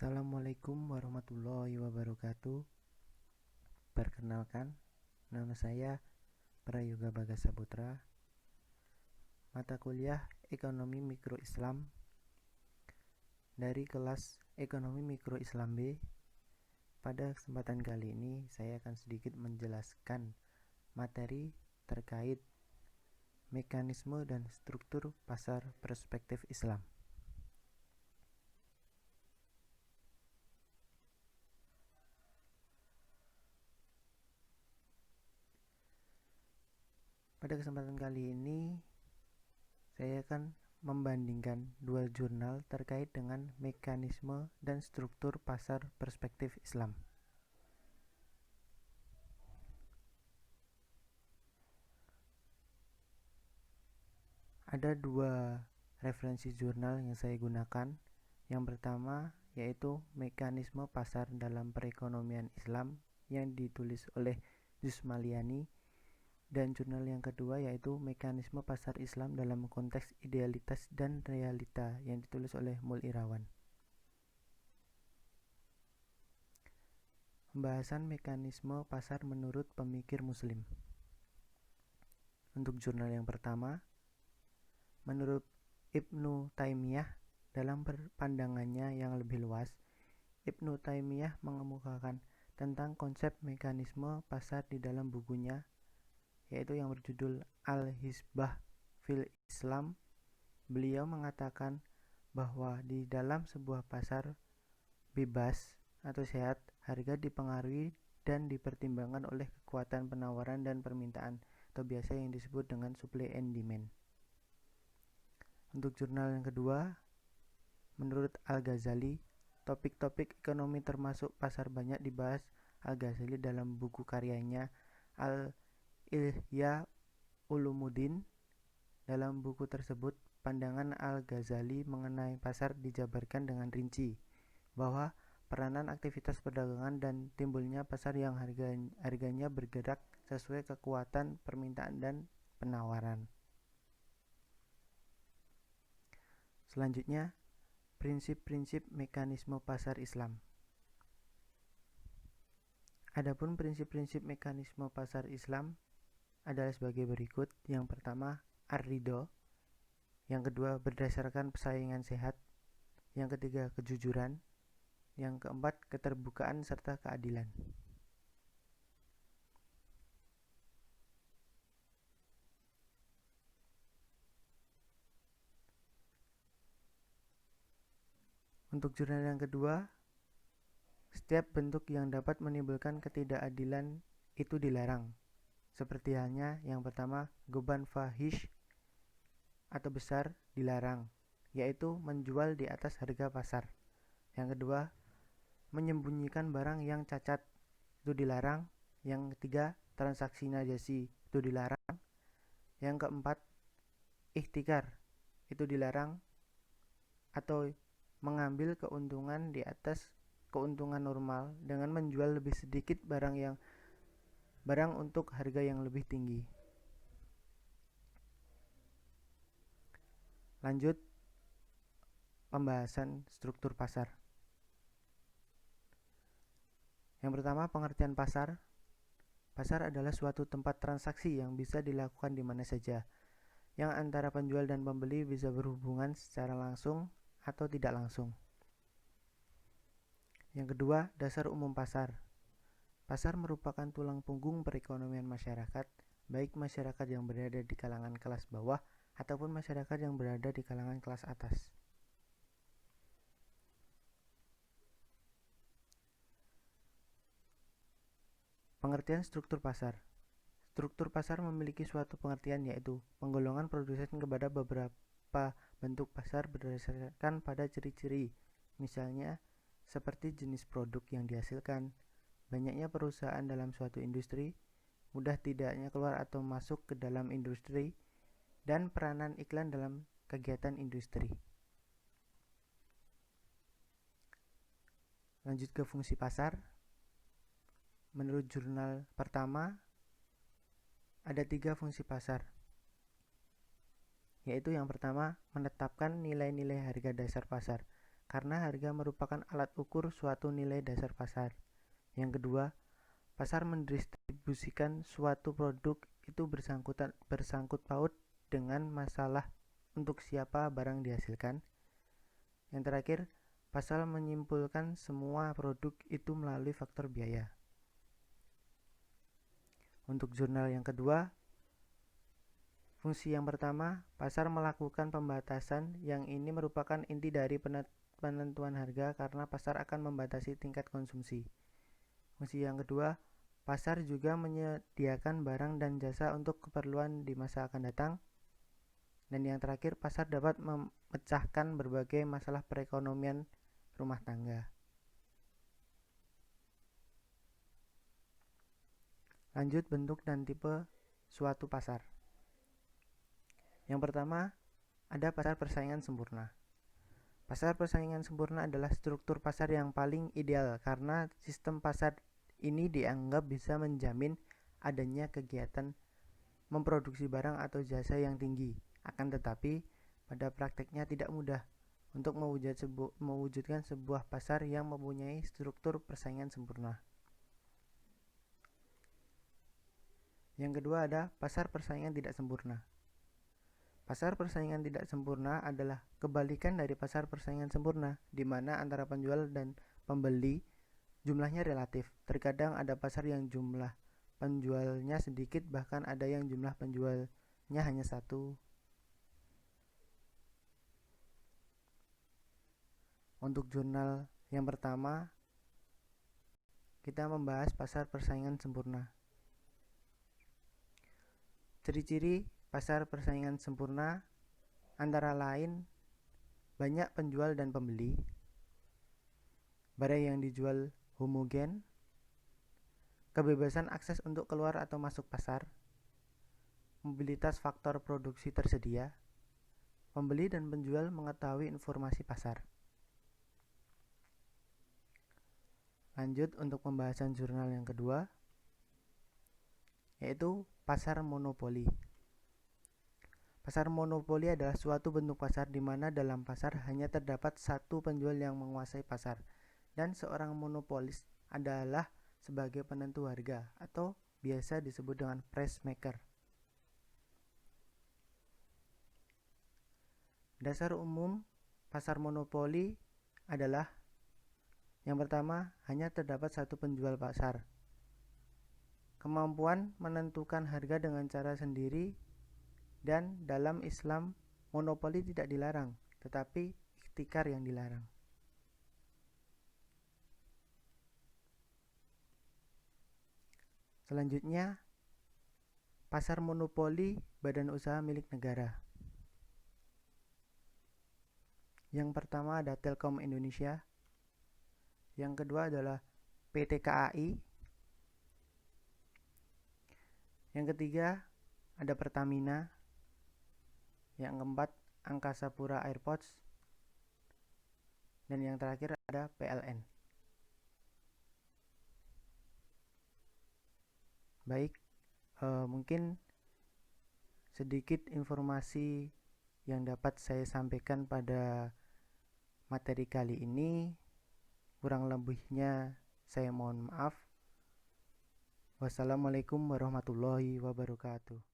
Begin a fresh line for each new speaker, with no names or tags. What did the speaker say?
Assalamualaikum warahmatullahi wabarakatuh. Perkenalkan, nama saya Prayoga Bagas Saputra. Mata kuliah Ekonomi Mikro Islam dari kelas Ekonomi Mikro Islam B. Pada kesempatan kali ini saya akan sedikit menjelaskan materi terkait mekanisme dan struktur pasar perspektif Islam. Pada kesempatan kali ini saya akan membandingkan dua jurnal terkait dengan mekanisme dan struktur pasar perspektif Islam. Ada dua referensi jurnal yang saya gunakan. Yang pertama yaitu Mekanisme Pasar dalam Perekonomian Islam yang ditulis oleh Jusmaliani, dan jurnal yang kedua yaitu Mekanisme Pasar Islam dalam Konteks Idealitas dan Realita yang ditulis oleh Mul Irawan. Pembahasan mekanisme pasar menurut pemikir Muslim. Untuk jurnal yang pertama, menurut Ibnu Taimiyah, dalam pandangannya yang lebih luas, Ibnu Taimiyah mengemukakan tentang konsep mekanisme pasar di dalam bukunya, yaitu yang berjudul Al-Hisbah fil Islam. Beliau mengatakan bahwa di dalam sebuah pasar bebas atau sehat, harga dipengaruhi dan dipertimbangkan oleh kekuatan penawaran dan permintaan, atau biasa yang disebut dengan supply and demand. Untuk jurnal yang kedua, menurut Al-Ghazali, topik-topik ekonomi termasuk pasar banyak dibahas Al-Ghazali dalam buku karyanya Al-Ihya Ulumuddin. Dalam buku tersebut, pandangan Al-Ghazali mengenai pasar dijabarkan dengan rinci, bahwa peranan aktivitas perdagangan dan timbulnya pasar yang harganya bergerak sesuai kekuatan permintaan dan penawaran. Selanjutnya, prinsip-prinsip mekanisme pasar Islam. Adapun prinsip-prinsip mekanisme pasar Islam adalah sebagai berikut. Yang pertama, ar-ridho. Yang kedua, berdasarkan persaingan sehat. Yang ketiga, kejujuran. Yang keempat, keterbukaan serta keadilan. Untuk jurnal yang kedua, setiap bentuk yang dapat menimbulkan ketidakadilan itu dilarang. Seperti halnya yang pertama, goban fahish atau besar dilarang, yaitu menjual di atas harga pasar. Yang kedua, menyembunyikan barang yang cacat itu dilarang. Yang ketiga, transaksi najasi itu dilarang. Yang keempat, ihtikar itu dilarang, atau mengambil keuntungan di atas keuntungan normal dengan menjual lebih sedikit barang untuk harga yang lebih tinggi. Lanjut pembahasan struktur pasar. Yang pertama, pengertian pasar. Pasar adalah suatu tempat transaksi yang bisa dilakukan di mana saja, yang antara penjual dan pembeli bisa berhubungan secara langsung atau tidak langsung. Yang kedua, dasar umum pasar. Pasar merupakan tulang punggung perekonomian masyarakat, baik masyarakat yang berada di kalangan kelas bawah ataupun masyarakat yang berada di kalangan kelas atas. Pengertian struktur pasar. Struktur pasar memiliki suatu pengertian, yaitu penggolongan produsen kepada beberapa bentuk pasar berdasarkan pada ciri-ciri, misalnya seperti jenis produk yang dihasilkan, banyaknya perusahaan dalam suatu industri, mudah tidaknya keluar atau masuk ke dalam industri, dan peranan iklan dalam kegiatan industri. Lanjut ke fungsi pasar. Menurut jurnal pertama, ada 3 fungsi pasar, yaitu yang pertama, menetapkan nilai-nilai harga dasar pasar. karena harga merupakan alat ukur suatu nilai dasar pasar. Yang kedua, pasar mendistribusikan suatu produk itu bersangkut paut dengan masalah untuk siapa barang dihasilkan. Yang terakhir, pasar menyimpulkan semua produk itu melalui faktor biaya. Untuk jurnal yang kedua, fungsi yang pertama, pasar melakukan pembatasan, yang ini merupakan inti dari penentuan harga karena pasar akan membatasi tingkat konsumsi. Fungsi yang kedua, pasar juga menyediakan barang dan jasa untuk keperluan di masa akan datang. Dan yang terakhir, pasar dapat memecahkan berbagai masalah perekonomian rumah tangga. Lanjut, bentuk dan tipe suatu pasar. Yang pertama, ada pasar persaingan sempurna. Pasar persaingan sempurna adalah struktur pasar yang paling ideal karena sistem pasar ini dianggap bisa menjamin adanya kegiatan memproduksi barang atau jasa yang tinggi. Akan tetapi, pada prakteknya tidak mudah untuk mewujudkan sebuah pasar yang mempunyai struktur persaingan sempurna. Yang kedua ada pasar persaingan tidak sempurna. Pasar persaingan tidak sempurna adalah kebalikan dari pasar persaingan sempurna, di mana antara penjual dan pembeli jumlahnya relatif. Terkadang ada pasar yang jumlah penjualnya sedikit, bahkan ada yang jumlah penjualnya hanya satu. Untuk jurnal yang pertama, kita membahas pasar persaingan sempurna. Ciri-ciri pasar persaingan sempurna antara lain banyak penjual dan pembeli, barang yang dijual homogen, kebebasan akses untuk keluar atau masuk pasar, mobilitas faktor produksi tersedia, pembeli dan penjual mengetahui informasi pasar. Lanjut untuk pembahasan jurnal yang kedua, yaitu pasar monopoli. Pasar monopoli adalah suatu bentuk pasar di mana dalam pasar hanya terdapat satu penjual yang menguasai pasar, dan seorang monopolis adalah sebagai penentu harga atau biasa disebut dengan price maker. Dasar umum pasar monopoli adalah yang pertama, hanya terdapat satu penjual pasar. Kemampuan menentukan harga dengan cara sendiri, dan dalam Islam monopoli tidak dilarang, tetapi ikhtikar yang dilarang. Selanjutnya, pasar monopoli badan usaha milik negara. Yang pertama ada Telkom Indonesia. Yang kedua adalah PT KAI. Yang ketiga ada Pertamina. Yang keempat Angkasa Pura Airports. Dan yang terakhir ada PLN. Baik, mungkin sedikit informasi yang dapat saya sampaikan pada materi kali ini. Kurang lebihnya saya mohon maaf. Wassalamualaikum warahmatullahi wabarakatuh.